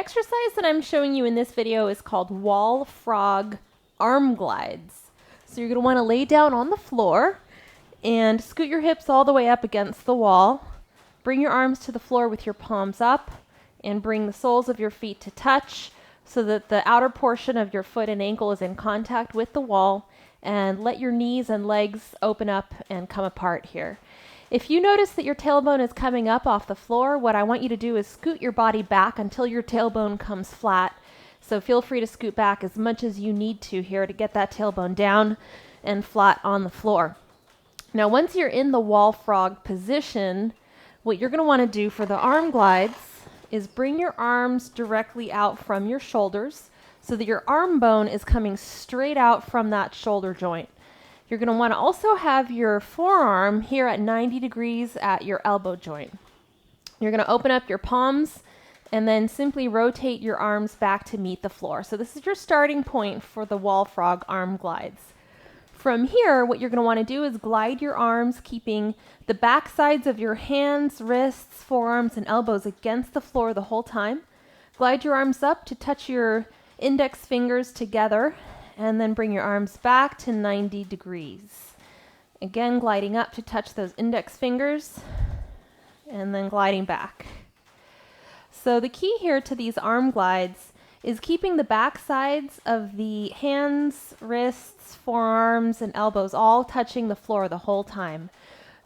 Exercise that I'm showing you in this video is called wall frog arm glides. So you're going to want to lay down on the floor and scoot your hips all the way up against the wall. Bring your arms to the floor with your palms up and bring the soles of your feet to touch so that the outer portion of your foot and ankle is in contact with the wall, and let your knees and legs open up and come apart here. If you notice that your tailbone is coming up off the floor, what I want you to do is scoot your body back until your tailbone comes flat. So feel free to scoot back as much as you need to here to get that tailbone down and flat on the floor. Now, once you're in the wall frog position, what you're going to want to do for the arm glides is bring your arms directly out from your shoulders so that your arm bone is coming straight out from that shoulder joint. You're going to want to also have your forearm here at 90 degrees at your elbow joint. You're going to open up your palms and then simply rotate your arms back to meet the floor. So this is your starting point for the wall frog arm glides. From here, what you're going to want to do is glide your arms, keeping the back sides of your hands, wrists, forearms, and elbows against the floor the whole time. Glide your arms up to touch your index fingers together, and then bring your arms back to 90 degrees. Again, gliding up to touch those index fingers, and then gliding back. So the key here to these arm glides is keeping the back sides of the hands, wrists, forearms, and elbows all touching the floor the whole time.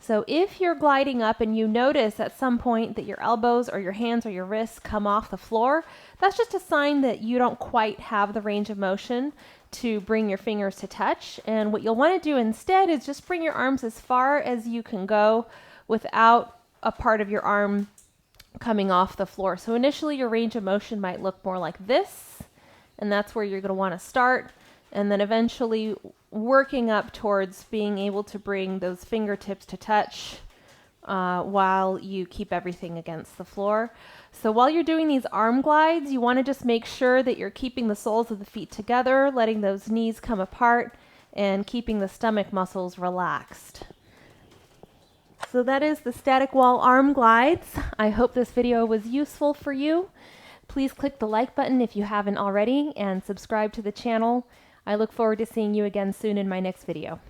So if you're gliding up and you notice at some point that your elbows or your hands or your wrists come off the floor, that's just a sign that you don't quite have the range of motion to bring your fingers to touch. And what you'll want to do instead is just bring your arms as far as you can go without a part of your arm coming off the floor. So initially your range of motion might look more like this, and that's where you're going to want to start, and then eventually working up towards being able to bring those fingertips to touch while you keep everything against the floor. So while you're doing these arm glides, you want to just make sure that you're keeping the soles of the feet together, letting those knees come apart, and keeping the stomach muscles relaxed. So that is the static wall arm glides. I hope this video was useful for you. Please click the like button if you haven't already, and subscribe to the channel. I look forward to seeing you again soon in my next video.